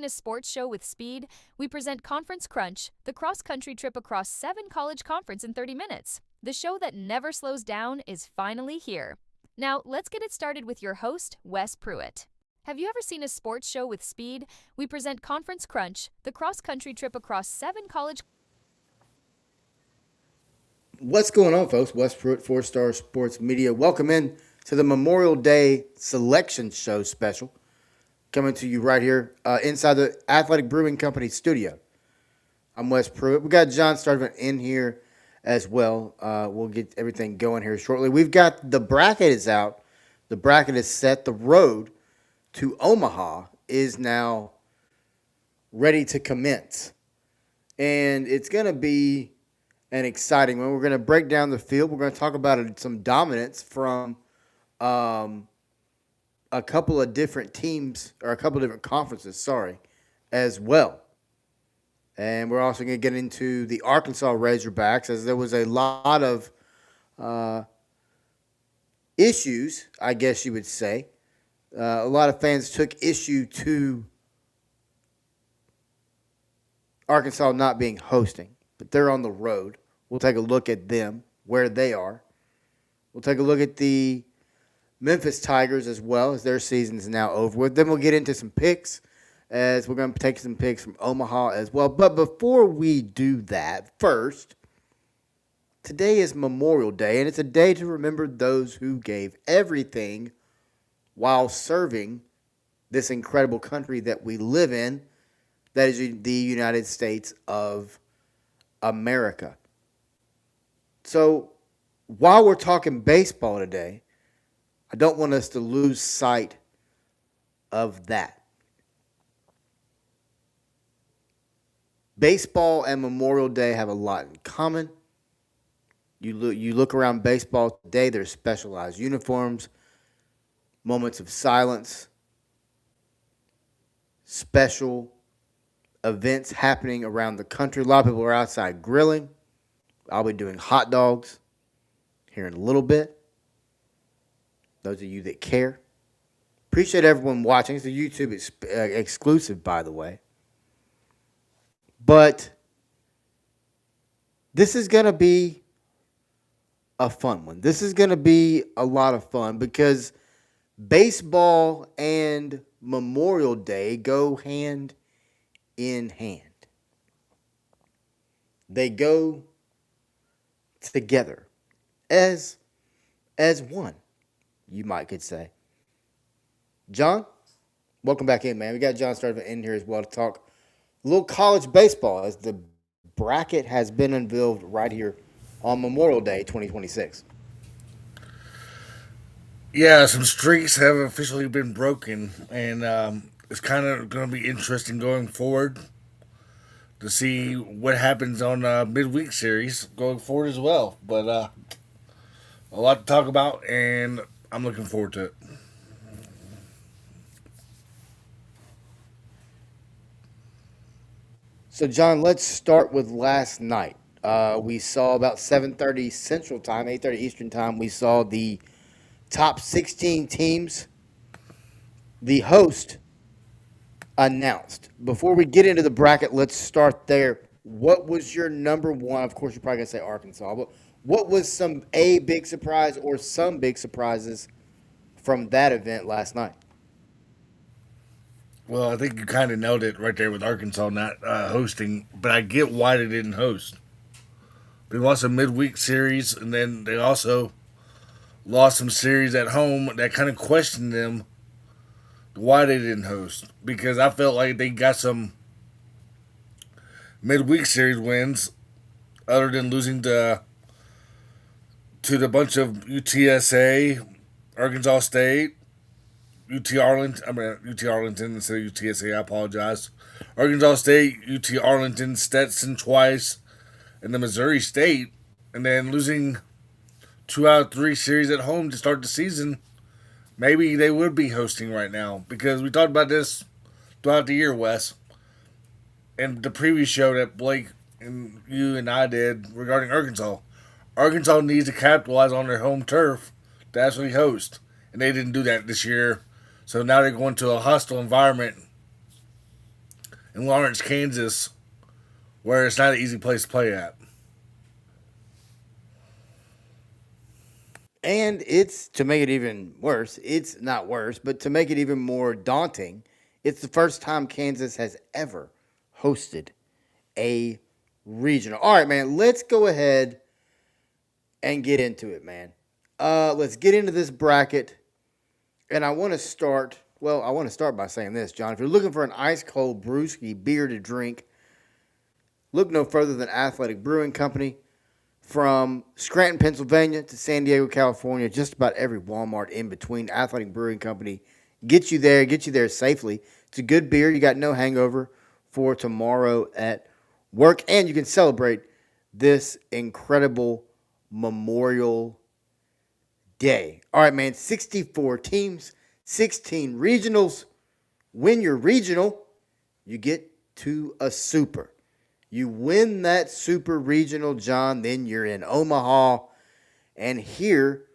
seen a sports show with speed? We present Conference Crunch, the cross-country trip across 7 college conferences in 30 minutes. The show that never slows down is finally here. Now, let's get it started with your host, Wes Pruett. Have you ever seen a sports show with speed? We present Conference Crunch, the cross-country trip across 7 college. What's going on, folks? Wes Pruett, 4-Star Sports Media. Welcome in to the Memorial Day Selection Show special. Coming to you right here inside the Athletic Brewing Company studio. I'm Wes Pruett. We got John Sturdivant in here as well. We'll get everything going here shortly. We've got the bracket is out. The bracket is set. The road to Omaha is now ready to commence. And it's going to be an exciting one. We're going to break down the field. We're going to talk about some dominance from a couple of different teams, or a couple of different conferences, as well. And we're also going to get into the Arkansas Razorbacks, as there was a lot of issues, I guess you would say. A lot of fans took issue to Arkansas not being hosting, but they're on the road. We'll take a look at them, where they are. We'll take a look at the Memphis Tigers as well, as their season is now over with. Then we'll get into some picks, as we're going to take some picks from Omaha as well. But before we do that, first, today is Memorial Day, and it's a day to remember those who gave everything while serving this incredible country that we live in, that is the United States of America. So, while we're talking baseball today, I don't want us to lose sight of that. Baseball and Memorial Day have a lot in common. You look around baseball today, there's specialized uniforms, moments of silence, special events happening around the country. A lot of people are outside grilling. I'll be doing hot dogs here in a little bit. Those of you that care. Appreciate everyone watching. It's a YouTube exclusive, by the way. But this is going to be a fun one. This is going to be a lot of fun because baseball and Memorial Day go hand in hand. They go together as one, you could say. John, welcome back in, man. We got John Sturdivant in here as well to talk a little college baseball, as the bracket has been unveiled right here on Memorial Day 2026. Yeah, some streaks have officially been broken, and it's kind of going to be interesting going forward to see what happens on midweek series going forward as well. But a lot to talk about, and I'm looking forward to it. So, John, let's start with last night. We saw about 7:30 Central Time, 8:30 Eastern Time. We saw the top 16 teams, the host, announced. Before we get into the bracket, let's start there. What was your number one? Of course, you're probably going to say Arkansas, but what was a big surprise or some big surprises from that event last night? Well, I think you kind of nailed it right there with Arkansas not hosting, but I get why they didn't host. They lost a midweek series, and then they also lost some series at home that kind of questioned them why they didn't host. Because I felt like they got some midweek series wins, other than losing to the bunch of UTSA, Arkansas State, UT Arlington instead of UTSA, I apologize. Arkansas State, UT Arlington, Stetson twice, and the Missouri State, and then losing 2 out of 3 series at home to start the season. Maybe they would be hosting right now, because we talked about this throughout the year, Wes. And the previous show that Blake and you and I did regarding Arkansas. Arkansas needs to capitalize on their home turf to actually host. And they didn't do that this year. So now they're going to a hostile environment in Lawrence, Kansas, where it's not an easy place to play at. And it's to make it even worse, it's not worse, but to make it even more daunting, it's the first time Kansas has ever hosted a regional. All right, man, let's go ahead and get into it, man. Let's get into this bracket. And I want to start, well, I want to start by saying this, John. If you're looking for an ice cold brewski beer to drink, look no further than Athletic Brewing Company. From Scranton, Pennsylvania to San Diego, California, just about every Walmart in between, Athletic Brewing Company get you there safely. It's a good beer. You got no hangover for tomorrow at work, and you can celebrate this incredible Memorial Day. All right, man, 64 teams, 16 regionals. Win your regional, you get to a super. You win that super regional, John, then you're in Omaha. And here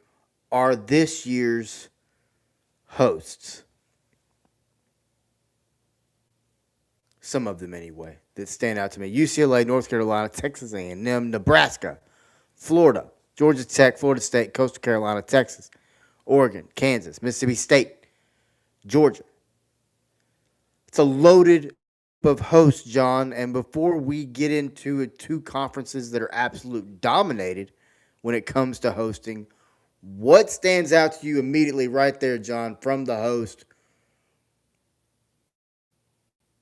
are this year's hosts. Some of them anyway, that stand out to me. UCLA, North Carolina, Texas A&M, Nebraska, Florida, Georgia Tech, Florida State, Coastal Carolina, Texas, Oregon, Kansas, Mississippi State, Georgia. It's a loaded of hosts, John, and before we get into two conferences that are absolute dominated when it comes to hosting, what stands out to you immediately right there, John, from the host?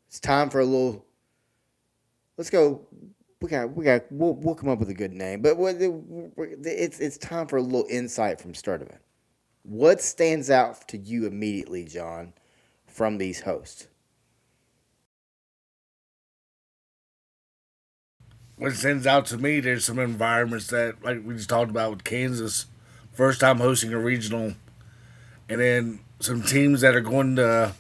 It's time for a little. Let's go. We'll come up with a good name, but it's time for a little insight from Sturdivant. What stands out to you immediately, John, from these hosts? What stands out to me, there's some environments that, like we just talked about with Kansas, first time hosting a regional, and then some teams that are going to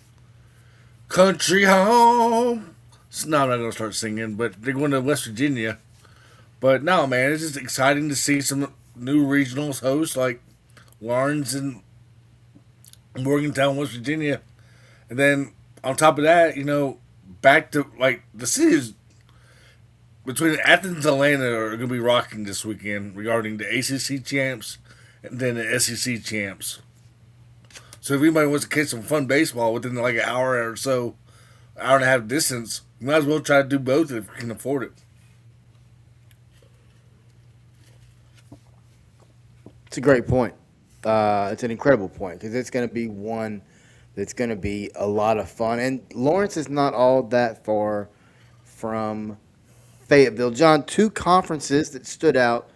country home. So, no, I'm not going to start singing, but they're going to West Virginia. But no, man, it's just exciting to see some new regionals host, like Lawrence and Morgantown, West Virginia. And then on top of that, back to, like, the cities between Athens and Atlanta are going to be rocking this weekend regarding the ACC champs and then the SEC champs. So if anybody wants to catch some fun baseball within like an hour or so, hour and a half distance, you might as well try to do both if you can afford it. It's a great point. It's an incredible point because it's going to be one that's going to be a lot of fun. And Lawrence is not all that far from Fayetteville. John, two conferences that stood out.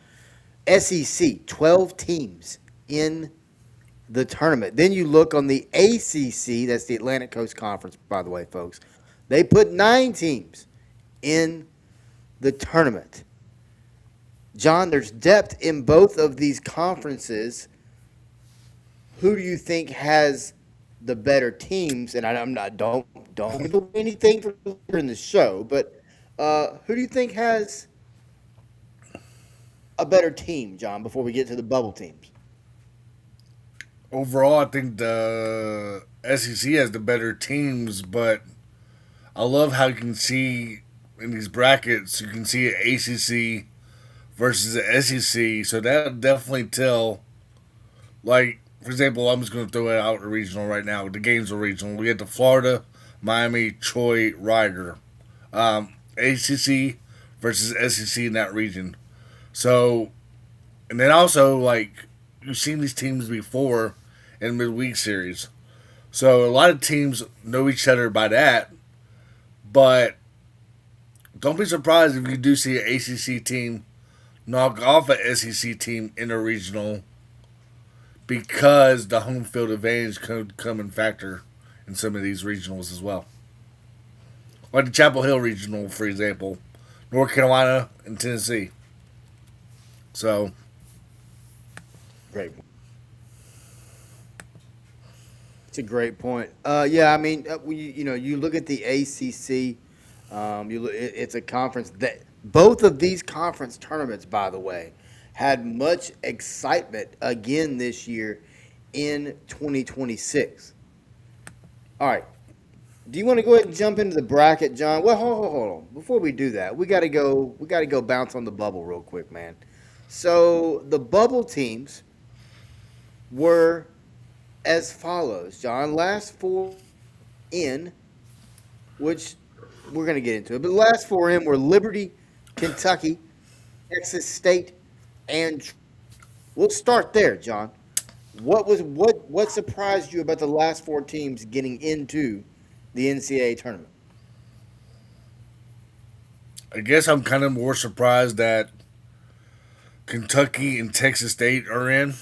SEC, 12 teams in the tournament. Then you look on the ACC, that's the Atlantic Coast Conference, by the way, folks. They put 9 teams in the tournament. John, there's depth in both of these conferences. Who do you think has the better teams? And I'm not don't give away anything for in the show, but who do you think has a better team, John, before we get to the bubble teams? Overall, I think the SEC has the better teams, but I love how you can see in these brackets, you can see an ACC versus the SEC, so that'll definitely tell. Like, for example, I'm just going to throw it out a regional right now. The games are regional. We get the Florida, Miami, Troy, Rider. ACC versus SEC in that region. So, and then also, like, you've seen these teams before in midweek series. So, a lot of teams know each other by that. But don't be surprised if you do see an ACC team knock off an SEC team in a regional because the home field advantage could come and factor in some of these regionals as well. Like the Chapel Hill Regional, for example, North Carolina and Tennessee. So, great. It's a great point. Yeah, I mean, you look at the ACC. It's a conference that both of these conference tournaments, by the way, had much excitement again this year in 2026. All right, Do you want to go ahead and jump into the bracket, John? Well, hold on. Before we do that, we got to go. We got to go bounce on the bubble real quick, man. So the bubble teams were as follows, John. Last four in, which we're going to get into it, but the last four in were Liberty, Kentucky, Texas State, and we'll start there, John. What surprised you about the last four teams getting into the NCAA tournament? I guess I'm kind of more surprised that Kentucky and Texas State are in.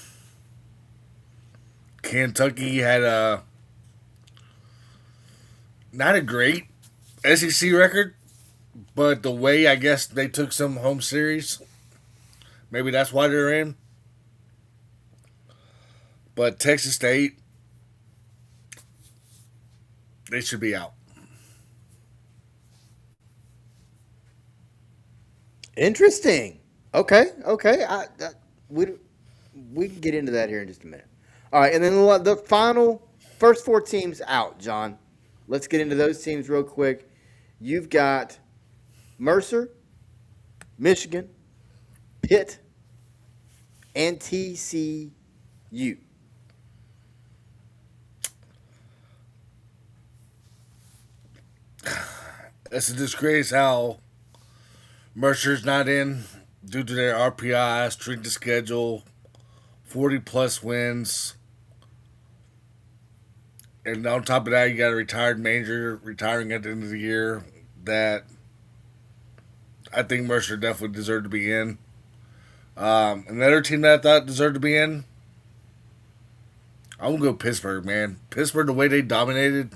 Kentucky had a not a great SEC record, but the way I guess they took some home series, maybe that's why they're in. But Texas State, they should be out. Interesting. Okay. We can get into that here in just a minute. All right, and then the final first four teams out, John. Let's get into those teams real quick. You've got Mercer, Michigan, Pitt, and TCU. It's a disgrace how Mercer's not in due to their RPI, strength of schedule, 40 plus wins. And on top of that, you got a retired major retiring at the end of the year that I think Mercer definitely deserved to be in. Another team that I thought deserved to be in, I'm going to go Pittsburgh, man. Pittsburgh, the way they dominated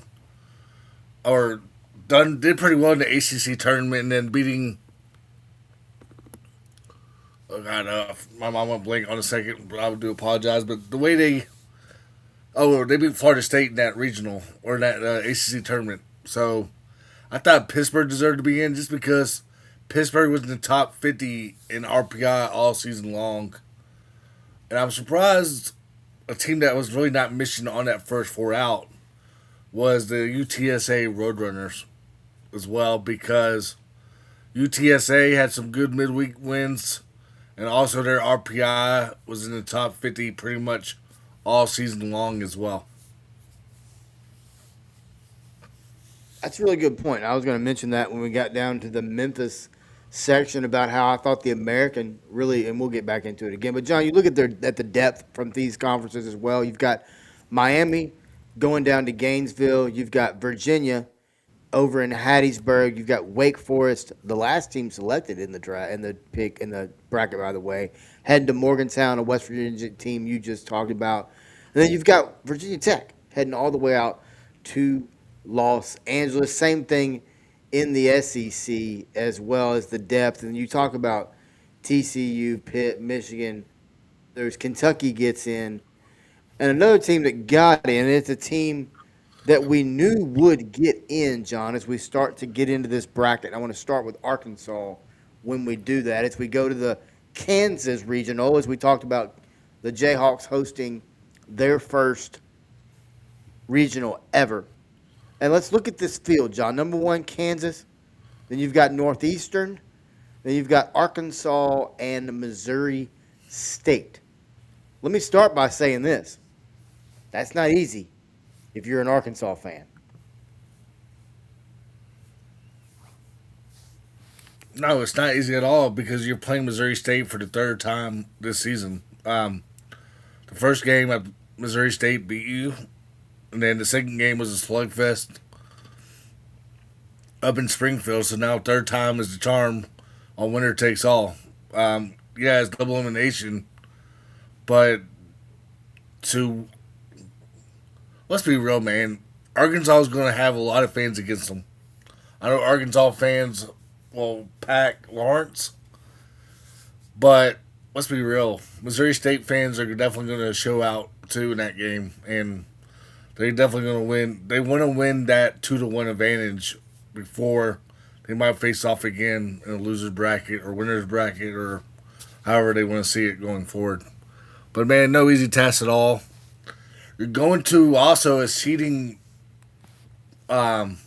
or did pretty well in the ACC tournament and then beating. Oh God, my mom went blank on a second. But I do apologize, but the way they beat Florida State in that regional or in that ACC tournament. So I thought Pittsburgh deserved to be in just because Pittsburgh was in the top 50 in RPI all season long, and I'm surprised a team that was really not missing on that first four out was the UTSA Roadrunners as well, because UTSA had some good midweek wins, and also their RPI was in the top 50 pretty much all season long as well. That's a really good point. I was going to mention that when we got down to the Memphis section about how I thought the American really, and we'll get back into it again. But John, you look at the depth from these conferences as well. You've got Miami going down to Gainesville. You've got Virginia over in Hattiesburg. You've got Wake Forest, the last team selected in the draft in the bracket, by the way, heading to Morgantown, a West Virginia team you just talked about. And then you've got Virginia Tech heading all the way out to Los Angeles. Same thing in the SEC as well as the depth. And you talk about TCU, Pitt, Michigan. There's Kentucky gets in. And another team that got in, it's a team that we knew would get in, John, as we start to get into this bracket. I want to start with Arkansas when we do that. As we go to the Kansas regional, as we talked about the Jayhawks hosting their first regional ever. And let's look at this field, John. Number one, Kansas. Then you've got Northeastern. Then you've got Arkansas and Missouri State. Let me start by saying this. That's not easy if you're an Arkansas fan. No, it's not easy at all because you're playing Missouri State for the third time this season. The first game, Missouri State beat you. And then the second game was a slugfest up in Springfield. So now third time is the charm on winner takes all. Yeah, it's double elimination. But let's be real, man. Arkansas is going to have a lot of fans against them. I know Arkansas fans will pack Lawrence. But let's be real. Missouri State fans are definitely going to show out, too, in that game. And they're definitely going to win. They want to win that 2-1 advantage before they might face off again in a loser's bracket or winner's bracket or however they want to see it going forward. But, man, no easy task at all. You're going to also a seeding um,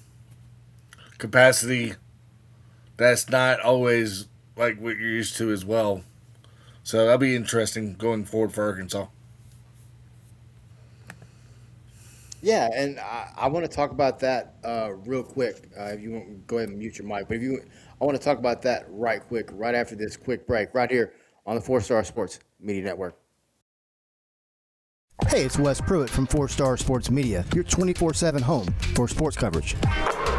capacity that's not always like what you're used to as well. So that'll be interesting going forward for Arkansas. Yeah, and I want to talk about that real quick. If you want, go ahead and mute your mic. But if you, I want to talk about that right quick, right after this quick break, right here on the Four Star Sports Media Network. Hey, it's Wes Pruett from 4 Star Sports Media, your 24/7 home for sports coverage.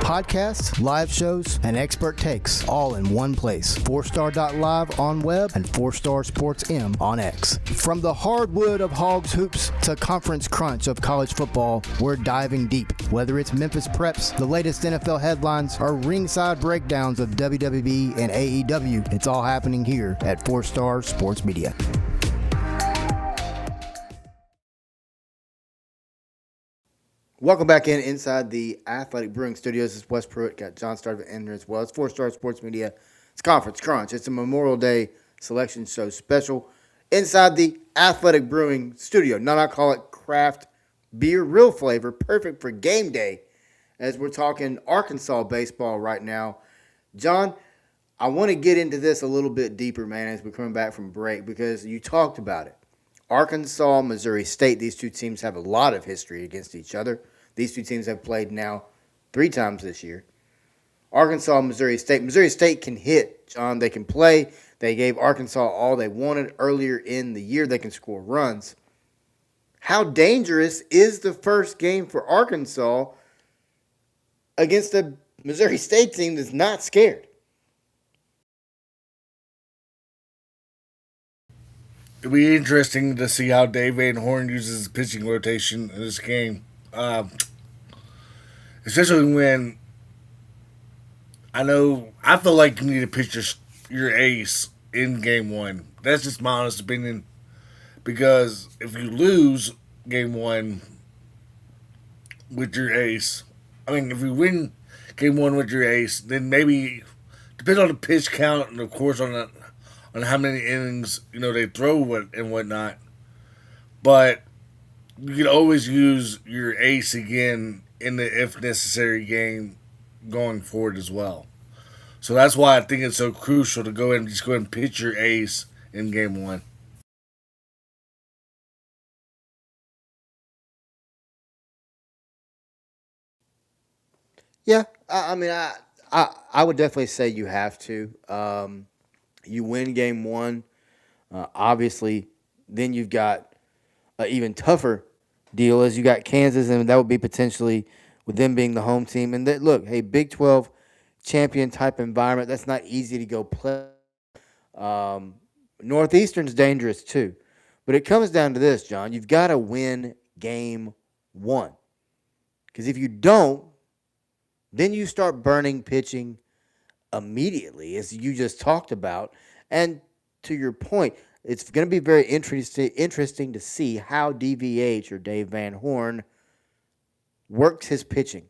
Podcasts, live shows, and expert takes all in one place. 4star.live on web and 4Star Sports M on X. From the hardwood of Hogs Hoops to conference crunch of college football, we're diving deep. Whether it's Memphis Preps, the latest NFL headlines, or ringside breakdowns of WWE and AEW, it's all happening here at 4 Star Sports Media. Welcome back inside the Athletic Brewing Studio. This is Wes Pruett. Got John Sturdivant in there as well. It's 4 Star Sports Media. It's Conference Crunch. It's a Memorial Day selection show special inside the Athletic Brewing Studio. Non-alcoholic craft beer, real flavor, perfect for game day. As we're talking Arkansas baseball right now, John, I want to get into this a little bit deeper, man, as we're coming back from break, because you talked about it. Arkansas, Missouri State, these two teams have a lot of history against each other. These two teams have played now 3 times this year. Arkansas, Missouri State. Missouri State can hit, John. They can play. They gave Arkansas all they wanted earlier in the year. They can score runs. How dangerous is the first game for Arkansas against a Missouri State team that's not scared? It'll be interesting to see how Dave Van Horn uses his pitching rotation in this game. Especially when I feel like you need to pitch your ace in game one. That's just my honest opinion. Because if you lose game one with your ace, if you win game one with your ace, then maybe, depending on the pitch count and of course on how many innings they throw and whatnot, but you can always use your ace again in the if necessary game going forward as well. So that's why I think it's so crucial to go ahead and pitch your ace in game one. Yeah, I would definitely say you have to. You win game one, obviously, then you've got an even tougher deal as you got Kansas, and that would be potentially with them being the home team. And look, hey, Big 12 champion type environment, that's not easy to go play. Northeastern's dangerous too. But it comes down to this, John. You've got to win game one. Because if you don't, then you start burning pitching immediately, as you just talked about. And to your point, it's going to be very interesting to see how DVH, or Dave Van Horn, works his pitching.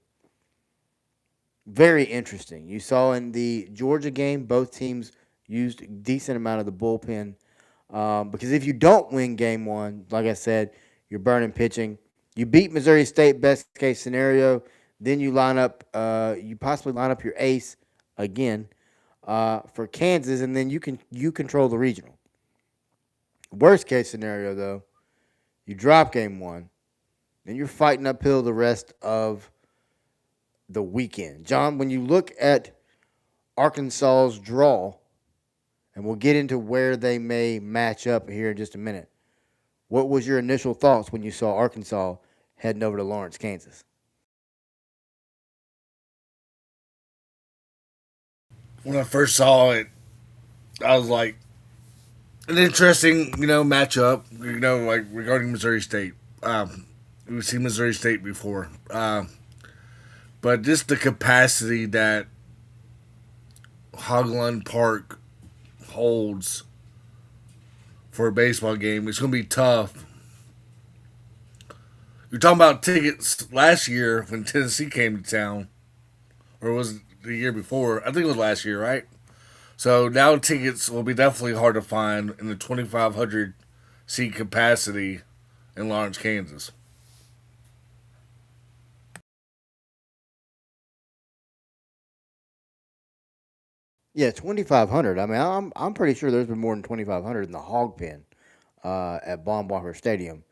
Very interesting. You saw in the Georgia game, both teams used a decent amount of the bullpen. Because if you don't win game one, like I said, you're burning pitching. You beat Missouri State, best case scenario. Then you possibly line up your ace again for Kansas, and then you control the regional. Worst case scenario, though, you drop game one, then you're fighting uphill the rest of the weekend. John, when you look at Arkansas's draw, and we'll get into where they may match up here in just a minute, what was your initial thoughts when you saw Arkansas heading over to Lawrence, Kansas? When I first saw it, I was like, an interesting, matchup, like regarding Missouri State. We've seen Missouri State before. But just the capacity that Hogland Park holds for a baseball game, it's going to be tough. You're talking about tickets last year when Tennessee came to town, or was it the year before? I think it was last year, right? So now tickets will be definitely hard to find in the 2,500 seat capacity in Lawrence, Kansas. Yeah, 2,500. I mean, I'm pretty sure there's been more than 2,500 in the Hog Pen at Baumbacher Stadium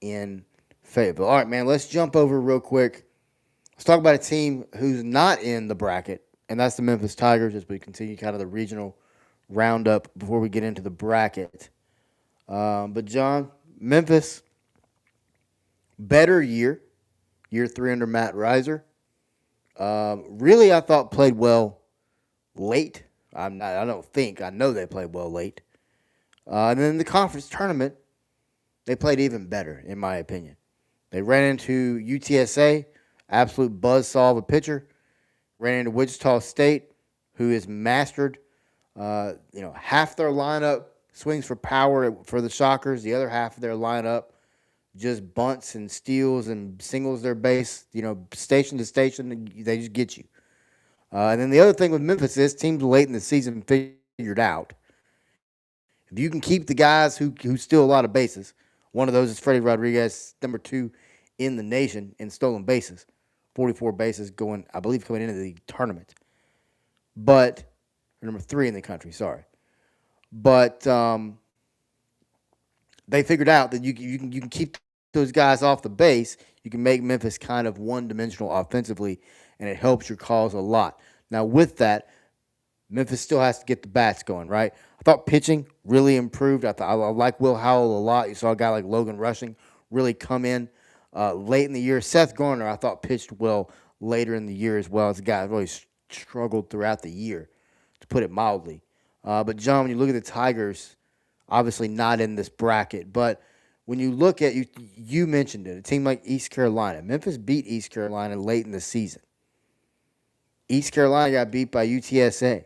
in Fayetteville. All right, man. Let's jump over real quick. Let's talk about a team who's not in the bracket, and that's the Memphis Tigers. As we continue kind of the regional roundup before we get into the bracket. But John, Memphis, better year 3 under Matt Reiser. Really, I thought played well late. I know they played well late. And then the conference tournament, they played even better, in my opinion. They ran into UTSA, absolute buzzsaw of a pitcher. Ran into Wichita State, who has mastered, half their lineup swings for power for the Shockers. The other half of their lineup just bunts and steals and singles their base, station to station. They just get you. And then the other thing with Memphis is teams late in the season figured out if you can keep the guys who steal a lot of bases. One of those is Freddie Rodriguez, number 2 in the nation in stolen bases, 44 bases coming into the tournament. But number 3 in the country, sorry. But they figured out that you can keep those guys off the base. You can make Memphis kind of one-dimensional offensively, and it helps your cause a lot. Now, with that, Memphis still has to get the bats going, right? I thought pitching really improved. I like Will Howell a lot. You saw a guy like Logan Rushing really come in late in the year. Seth Garner, I thought, pitched well later in the year as well. As a guy that really struggled throughout the year, to put it mildly. But, John, when you look at the Tigers, obviously not in this bracket, but when you look at, you mentioned it, a team like East Carolina. Memphis beat East Carolina late in the season. East Carolina got beat by UTSA.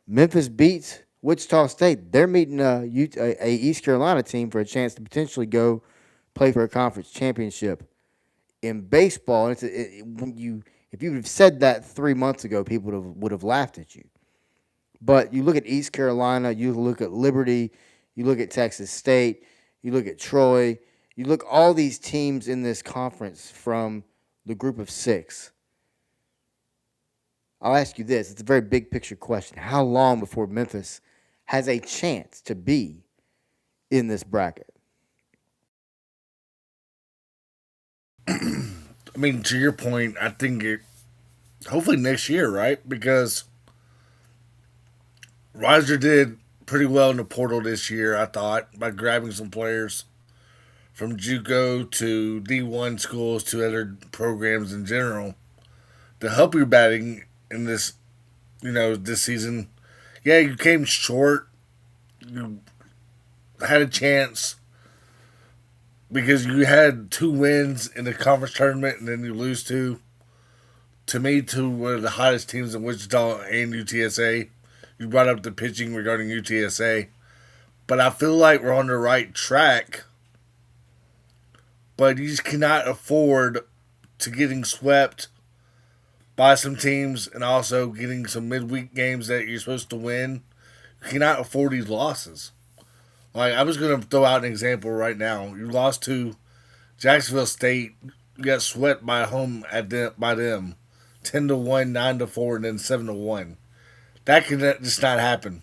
Memphis beats Wichita State. They're meeting a East Carolina team for a chance to potentially go play for a conference championship in baseball. And if you would have said that 3 months ago, people would have laughed at you. But you look at East Carolina, you look at Liberty, you look at Texas State, you look at Troy, you look all these teams in this conference from the group of 6. I'll ask you this. It's a very big picture question. How long before Memphis has a chance to be in this bracket? I mean, to your point, I think hopefully next year, right? Because Reiser did pretty well in the portal this year, I thought, by grabbing some players from JUCO to D1 schools to other programs in general to help your batting in this, this season. Yeah, you came short. You had a chance because you had 2 wins in the conference tournament and then you lose to me, to one of the hottest teams in Wichita and UTSA. You brought up the pitching regarding UTSA. But I feel like we're on the right track. But you just cannot afford to getting swept by some teams and also getting some midweek games that you're supposed to win. You cannot afford these losses. Like, I was going to throw out an example right now. You lost to Jacksonville State. You got swept by by them. 10-1, 9-4, and then 7-1. That can just not happen.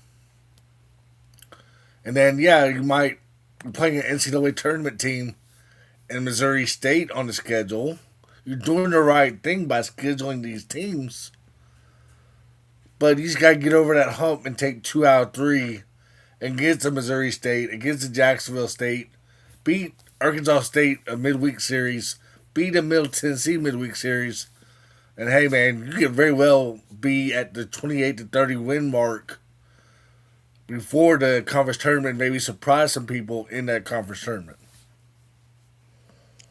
And then, you might be playing an NCAA tournament team and Missouri State on the schedule. You're doing the right thing by scheduling these teams. But you just got to get over that hump and take 2 out of 3 against the Missouri State, against the Jacksonville State, beat Arkansas State a midweek series, beat a Middle Tennessee midweek series. And hey, man, you could very well be at the 28-30 win mark before the conference tournament, maybe surprise some people in that conference tournament.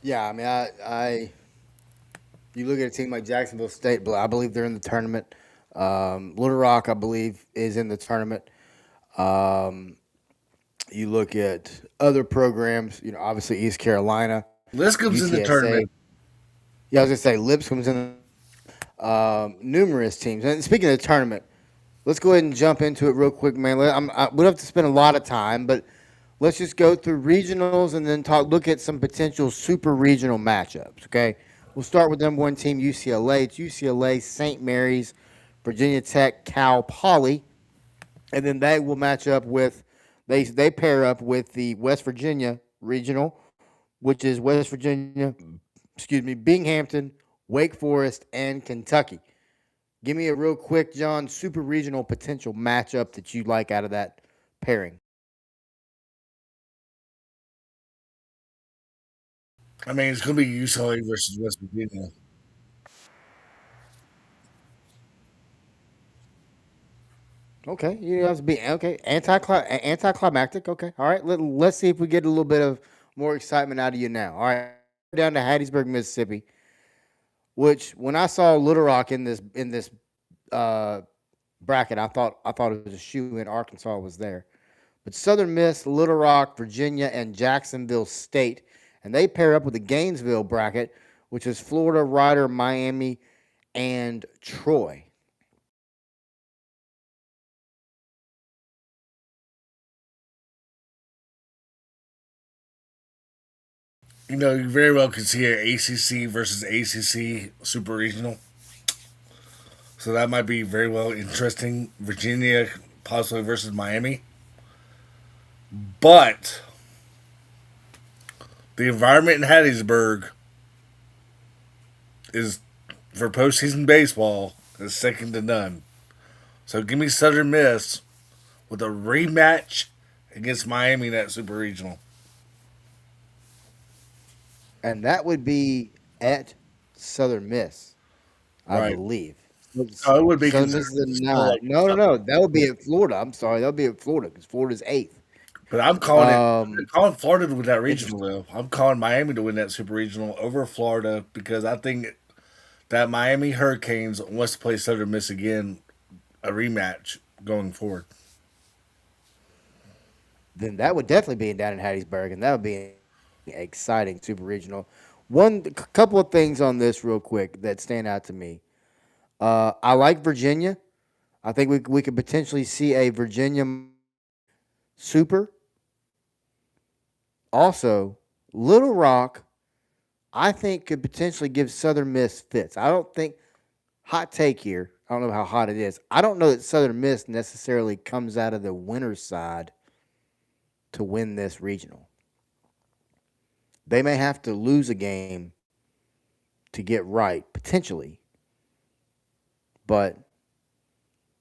Yeah, I mean, you look at a team like Jacksonville State, but I believe they're in the tournament. Little Rock, I believe, is in the tournament. You look at other programs, obviously East Carolina. Lipscomb's in the tournament. Yeah, I was going to say Lipscomb's in numerous teams. And speaking of the tournament, let's go ahead and jump into it real quick, man. We don't have to spend a lot of time, but let's just go through regionals and then look at some potential super regional matchups, okay? We'll start with number 1 team, UCLA. It's UCLA, St. Mary's, Virginia Tech, Cal Poly, and then they will match up with they pair up with the West Virginia regional, which is West Virginia, excuse me, Binghamton, Wake Forest, and Kentucky. Give me a real quick, John, super regional potential matchup that you like out of that pairing. I mean, it's going to be UCLA versus West Virginia. Okay, you have to be okay. Anticlimactic. Okay, all right. Let's see if we get a little bit of more excitement out of you now. All right, down to Hattiesburg, Mississippi. Which when I saw Little Rock in this uh, bracket, I thought it was a shoe in. Arkansas was there, but Southern Miss, Little Rock, Virginia, and Jacksonville State, and they pair up with the Gainesville bracket, which is Florida, Rider, Miami, and Troy. You know, you very well could see an ACC versus ACC super regional. So that might be very well interesting. Virginia possibly versus Miami. But the environment in Hattiesburg is, for postseason baseball, is second to none. So give me Southern Miss with a rematch against Miami in that super regional. And that would be at Southern Miss, I Right. believe. So it would be Southern Miss considered is a still nine. like No, no, no. That would be at Florida. I'm sorry. That would be at Florida because Florida's eighth. But I'm Um, calling Florida to win that regional interesting. though. I'm calling Miami to win that super regional over Florida because I think that Miami Hurricanes wants to play Southern Miss again, a rematch going forward. Then that would definitely be down in Hattiesburg, and that would be exciting super regional. Couple of things on this real quick that stand out to me. I like Virginia. I think we could potentially see a Virginia super. Also, Little Rock, I think could potentially give Southern Miss fits. I don't think hot take here. I don't know how hot it is. I don't know that Southern Miss necessarily comes out of the winner's side to win this regional. They may have to lose a game to get right, potentially. But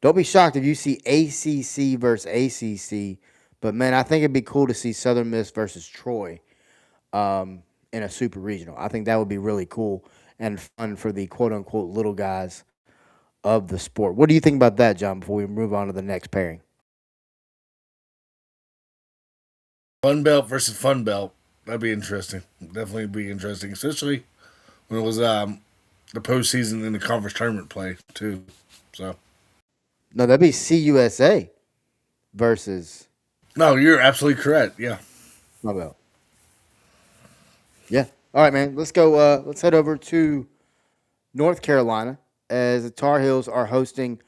don't be shocked if you see ACC versus ACC. But man, I think it'd be cool to see Southern Miss versus Troy in a super regional. I think that would be really cool and fun for the quote unquote little guys of the sport. What do you think about that, John, before we move on to the next pairing? Fun Belt versus Fun Belt. That'd be interesting. Definitely be interesting, especially when it was the postseason and the conference tournament play too. So No, that'd be CUSA versus no, you're absolutely correct. Yeah. my belt. Yeah. All right, man. Let's go. Let's head over to North Carolina as the Tar Heels are hosting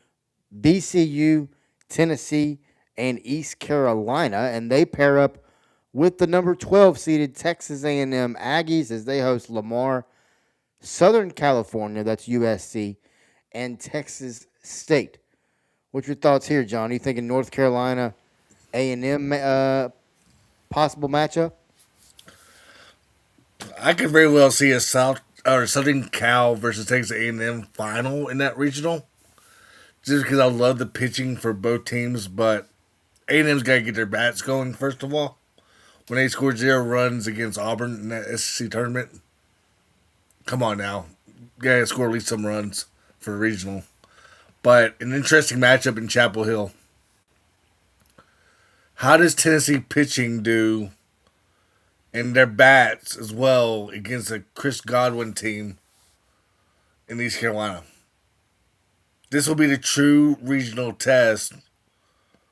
VCU, Tennessee, and East Carolina, and they pair up with the number 12 seeded Texas A&M Aggies as they host Lamar, Southern California, that's USC, and Texas State. What's your thoughts here, John? Are you thinking North Carolina A&M possible matchup? I could very well see a South or Southern Cal versus Texas A&M final in that regional, just because I love the pitching for both teams. But A&M's got to get their bats going first of all. When they scored 0 runs against Auburn in that SEC tournament, come on now, got to score at least some runs for the regional. But an interesting matchup in Chapel Hill. How does Tennessee pitching do and their bats as well against a Chris Godwin team in East Carolina? This will be the true regional test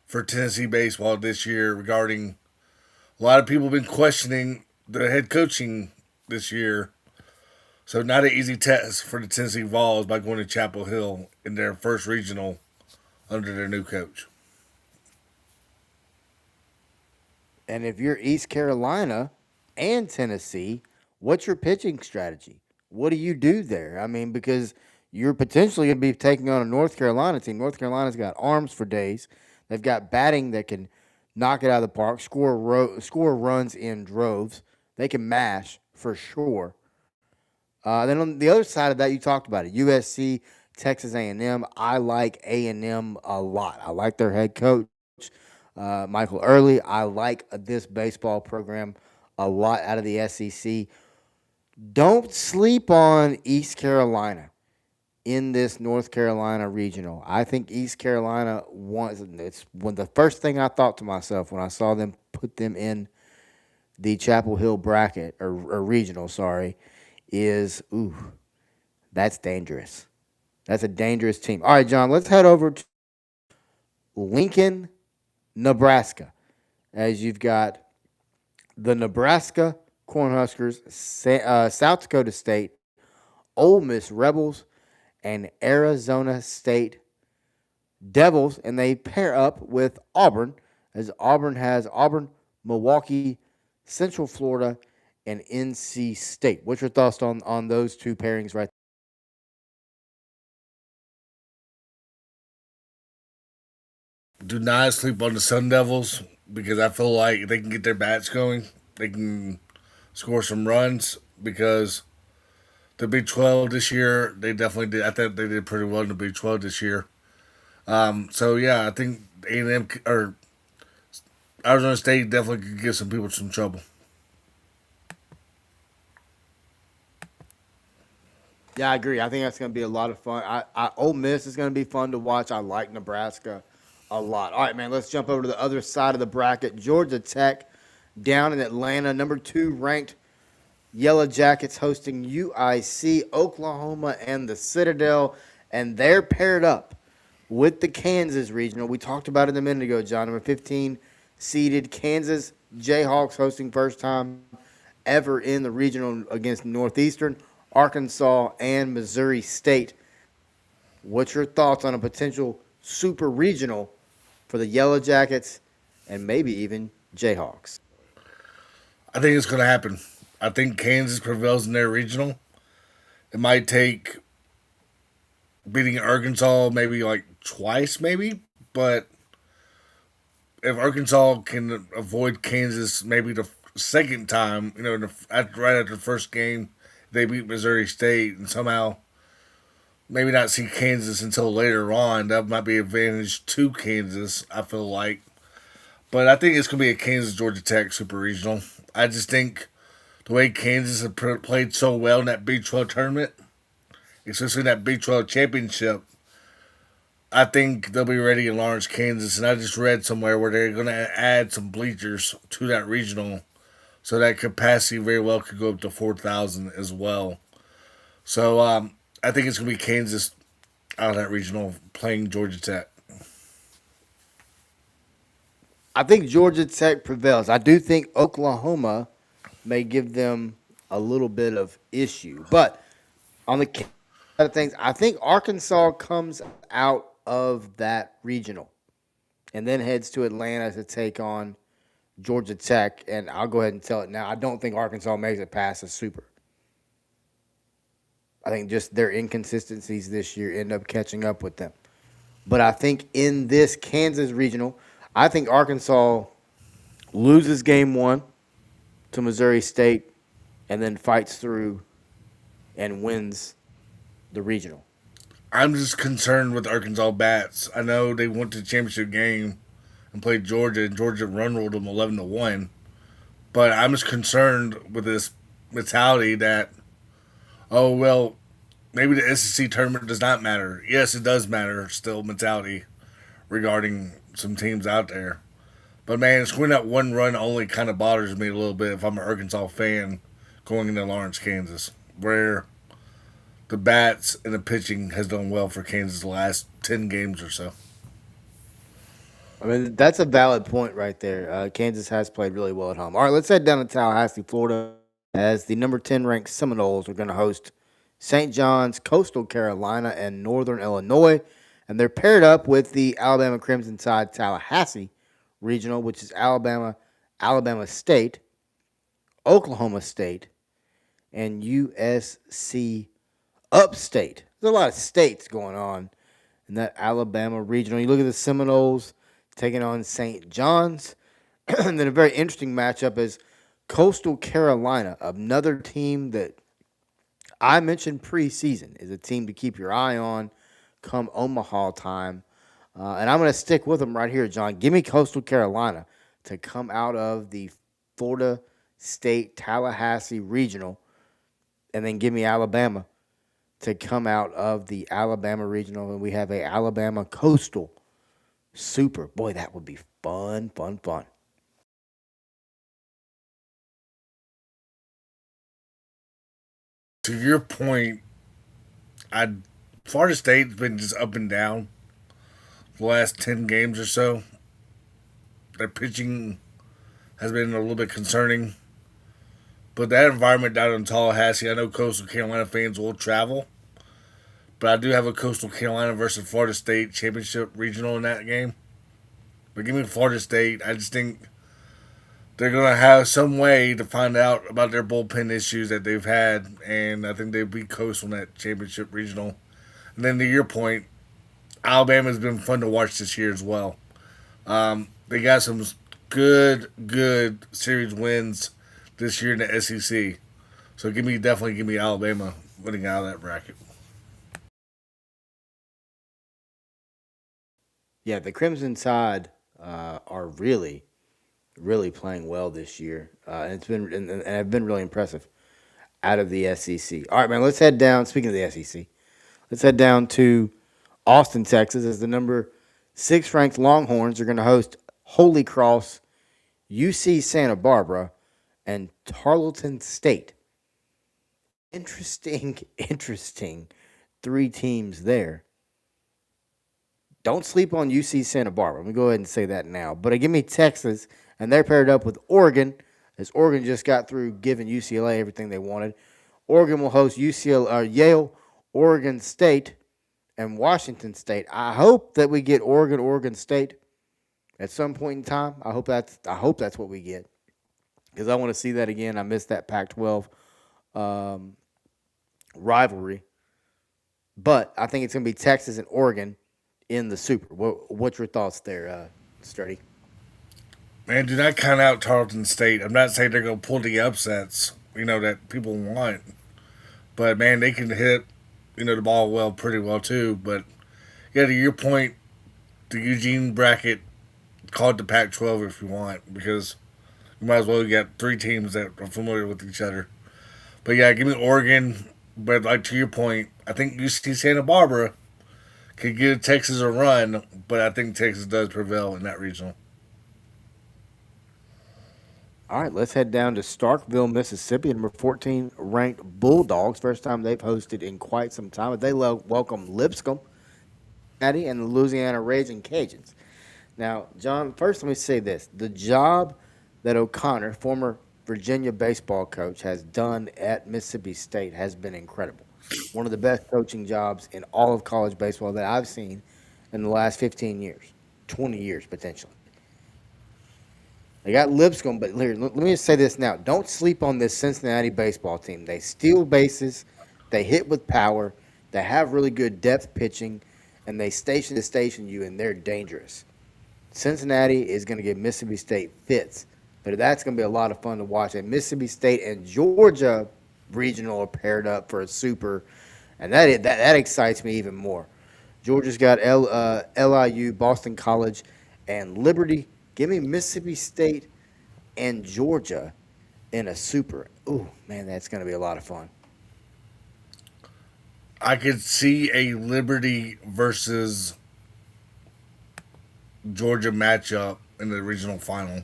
for Tennessee baseball this year regarding a lot of people have been questioning the head coaching this year. So not an easy test for the Tennessee Vols by going to Chapel Hill in their first regional under their new coach. And if you're East Carolina and Tennessee, what's your pitching strategy? What do you do there? I mean, because you're potentially going to be taking on a North Carolina team. North Carolina's got arms for days. They've got batting that can knock it out of the park, score runs in droves. They can mash for sure. Then on the other side of that, you talked about it. USC, Texas A&M. I like A&M a lot. I like their head coach, Michael Early. I like this baseball program a lot out of the SEC. Don't sleep on East Carolina in this North Carolina regional. I think East Carolina the first thing I thought to myself when I saw them put them in the Chapel Hill bracket or regional, sorry, is that's dangerous. That's a dangerous team. All right, John, let's head over to Lincoln, Nebraska, as you've got the Nebraska Cornhuskers, South Dakota State, Ole Miss Rebels, and Arizona State Devils, and they pair up with Auburn, as Auburn has Auburn, Milwaukee, Central Florida, and NC State. What's your thoughts on those two pairings right Do not sleep on the Sun Devils because I feel like they can get their bats going. They can score some runs because the Big 12 this year, they definitely did. I thought they did pretty well in the Big 12 this year. So, yeah, I think A&M or Arizona State definitely could give some people some trouble. Yeah, I agree. I think that's going to be a lot of fun. Ole Miss is going to be fun to watch. I like Nebraska a lot. All right, man, let's jump over to the other side of the bracket. Georgia Tech down in Atlanta, number 2 ranked Yellow Jackets hosting UIC, Oklahoma, and the Citadel, and they're paired up with the Kansas regional. We talked about it a minute ago, John. Number 15 seeded Kansas Jayhawks hosting first time ever in the regional against Northeastern, Arkansas, and Missouri State. What's your thoughts on a potential super regional for the Yellow Jackets and maybe even Jayhawks? I think it's going to happen. I think Kansas prevails in their regional. It might take beating Arkansas maybe like twice, maybe. But if Arkansas can avoid Kansas maybe the second time, right after the first game, they beat Missouri State and somehow maybe not see Kansas until later on, that might be an advantage to Kansas, I feel like. But I think it's going to be a Kansas-Georgia Tech Super Regional. I just think the way Kansas had played so well in that Big 12 tournament, especially in that Big 12 championship, I think they'll be ready in Lawrence, Kansas. And I just read somewhere where they're going to add some bleachers to that regional, so that capacity very well could go up to 4,000 as well. So I think it's going to be Kansas out of that regional playing Georgia Tech. I think Georgia Tech prevails. I do think Oklahoma may give them a little bit of issue. But on the side of things, I think Arkansas comes out of that regional and then heads to Atlanta to take on Georgia Tech. And I'll go ahead and tell it now. I don't think Arkansas makes it past a super. I think just their inconsistencies this year end up catching up with them. But I think in this Kansas regional, I think Arkansas loses game 1 to Missouri State and then fights through and wins the regional. I'm just concerned with Arkansas bats. I know they went to the championship game and played Georgia, and Georgia run ruled them 11-1. But I'm just concerned with this mentality that, oh, well, maybe the SEC tournament does not matter. Yes, it does matter still, mentality regarding some teams out there. But, man, scoring that one run only kind of bothers me a little bit if I'm an Arkansas fan going into Lawrence, Kansas, where the bats and the pitching has done well for Kansas the last 10 games or so. I mean, that's a valid point right there. Kansas has played really well at home. All right, let's head down to Tallahassee, Florida, as the number 10 ranked Seminoles are going to host St. John's, Coastal Carolina, and Northern Illinois. And they're paired up with the Alabama Crimson Tide Tallahassee regional, which is Alabama State, Oklahoma State, and USC Upstate. there's a lot of states going on in that Alabama regional. You look at the Seminoles taking on St. John's. And then a very interesting matchup is Coastal Carolina, another team that I mentioned preseason is a team to keep your eye on come Omaha time. And I'm going to stick with them right here, John. Give me Coastal Carolina to come out of the Florida State Tallahassee Regional, and then give me Alabama to come out of the Alabama Regional, and we have a Alabama Coastal Super. Boy, that would be fun, fun, fun. To your point, Florida State's been just up and down the last 10 games or so. Their pitching has been a little bit concerning. But that environment down in Tallahassee, I know Coastal Carolina fans will travel. But I do have a Coastal Carolina versus Florida State championship regional in that game. But give me Florida State. I just think they're going to have some way to find out about their bullpen issues that they've had. And I think they'll beat Coastal in that championship regional. And then to your point, Alabama's been fun to watch this year as well. They got some good series wins this year in the SEC. So definitely give me Alabama winning out of that bracket. Yeah, the Crimson Tide are really playing well this year. And have been really impressive out of the SEC. All right, man, let's head down. Speaking of the SEC, let's head down to Austin, Texas, as the number 6 ranked Longhorns are going to host Holy Cross, UC Santa Barbara, and Tarleton State. Interesting 3 teams there. Don't sleep on UC Santa Barbara. Let me go ahead and say that now. But give me Texas, and they're paired up with Oregon, as Oregon just got through giving UCLA everything they wanted. Oregon will host Yale, Oregon State, and Washington State. I hope that we get Oregon State at some point in time. I hope that's what we get, because I want to see that again. I missed that Pac-12 rivalry. But I think it's going to be Texas and Oregon in the Super. What's your thoughts there, Sturdy? Man, do not count out Tarleton State. I'm not saying they're going to pull the upsets, that people want. But, man, they can hit, the ball pretty well, too. But, yeah, to your point, the Eugene bracket, call it the Pac-12 if you want, because you might as well get 3 teams that are familiar with each other. But, yeah, give me Oregon. But, to your point, I think UC Santa Barbara could give Texas a run, but I think Texas does prevail in that regional. All right, let's head down to Starkville, Mississippi. Number 14 ranked Bulldogs. First time they've hosted in quite some time. But they welcome Lipscomb, Cincinnati, and the Louisiana Raging Cajuns. Now, John, first let me say this. The job that O'Connor, former Virginia baseball coach, has done at Mississippi State has been incredible. One of the best coaching jobs in all of college baseball that I've seen in the last 15 years, 20 years potentially. They got Lipscomb, but here, let me just say this now. Don't sleep on this Cincinnati baseball team. They steal bases, they hit with power, they have really good depth pitching, and they station to station you, and they're dangerous. Cincinnati is going to give Mississippi State fits, but that's going to be a lot of fun to watch. And Mississippi State and Georgia regional are paired up for a Super, and that excites me even more. Georgia's got LIU, Boston College, and Liberty. Give me Mississippi State and Georgia in a Super. Ooh, man, that's going to be a lot of fun. I could see a Liberty versus Georgia matchup in the regional final.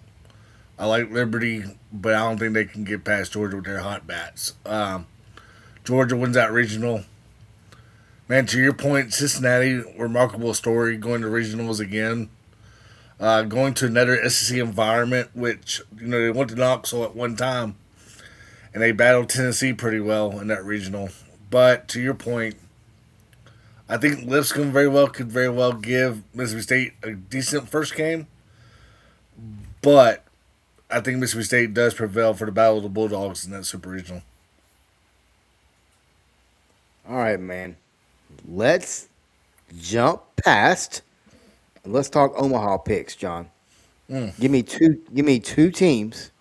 I like Liberty, but I don't think they can get past Georgia with their hot bats. Georgia wins that regional. Man, to your point, Cincinnati, remarkable story, going to regionals again. Going to another SEC environment, which, they went to Knoxville at one time, and they battled Tennessee pretty well in that regional. But to your point, I think Lipscomb could very well give Mississippi State a decent first game, but I think Mississippi State does prevail for the Battle of the Bulldogs in that Super Regional. All right, man. let's jump past and let's talk Omaha picks, John. Give me two teams,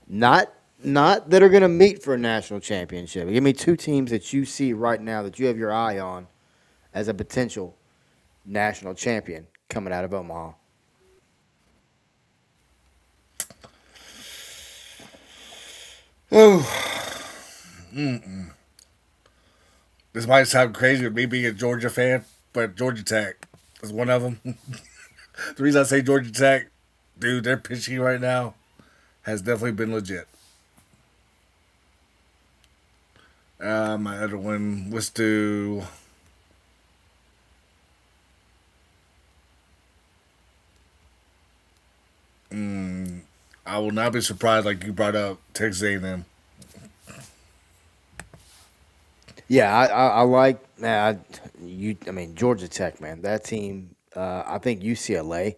not that are going to meet for a national championship. Give me two teams that you see right now that you have your eye on as a potential national champion coming out of Omaha. Oh, this might sound crazy with me being a Georgia fan, but Georgia Tech is one of them. The reason I say Georgia Tech, dude, their pitching right now has definitely been legit. My other one was to I will not be surprised, like you brought up, Texas A&M. Yeah, I like Georgia Tech, man. That team, I think UCLA,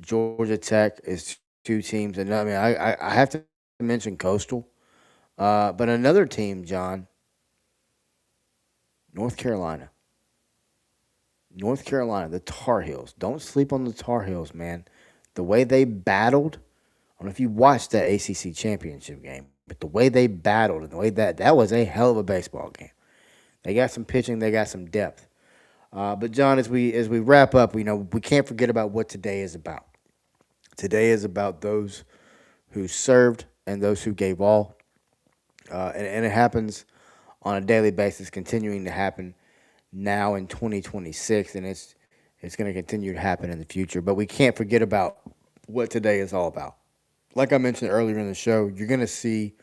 Georgia Tech is two teams, and I have to mention Coastal, but another team, John, North Carolina, the Tar Heels. Don't sleep on the Tar Heels, man. The way they battled. I don't know if you watched that ACC championship game, but the way they battled and the way that was a hell of a baseball game. They got some pitching, they got some depth. But John, as we wrap up, we can't forget about what today is about. Today is about those who served and those who gave all, and it happens on a daily basis, continuing to happen now in 2026, and it's going to continue to happen in the future. But we can't forget about what today is all about. Like I mentioned earlier in the show, you're going to see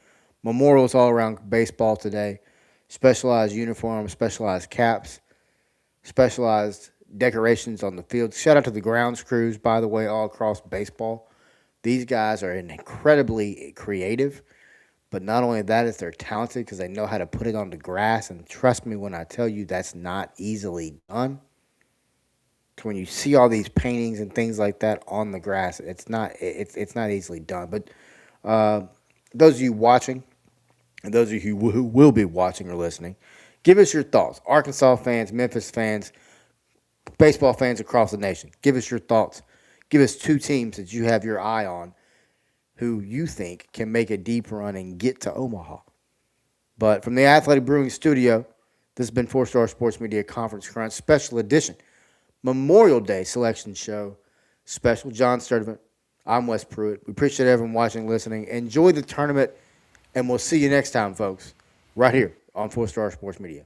memorials all around baseball today, specialized uniforms, specialized caps, specialized decorations on the field. Shout out to the grounds crews, by the way, all across baseball. These guys are incredibly creative, but not only that, is they're talented because they know how to put it on the grass. And trust me when I tell you, that's not easily done. When you see all these paintings and things like that on the grass, it's not easily done. But those of you watching, and those of you who will be watching or listening, give us your thoughts. Arkansas fans, Memphis fans, baseball fans across the nation, give us your thoughts. Give us two teams that you have your eye on who you think can make a deep run and get to Omaha. But from the Athletic Brewing Studio, this has been 4-Star Sports Media Conference Crunch Special Edition. Memorial Day Selection Show special. John Sturdivant. I'm Wes Pruett. We appreciate everyone watching and listening. Enjoy the tournament, and we'll see you next time, folks, right here on 4-Star Sports Media.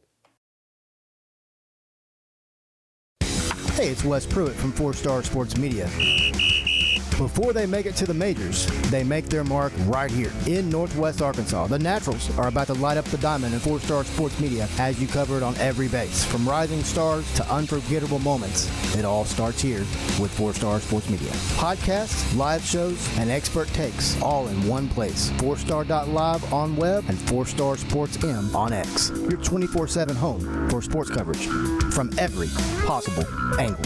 Hey, it's Wes Pruett from 4-Star Sports Media. Before they make it to the majors, they make their mark right here in Northwest Arkansas. The Naturals are about to light up the diamond in 4-Star Sports Media as you cover it on every base. From rising stars to unforgettable moments, it all starts here with 4-Star Sports Media. Podcasts, live shows, and expert takes all in one place. 4star.live on web and 4-Star Sports M on X. Your 24/7 home for sports coverage from every possible angle.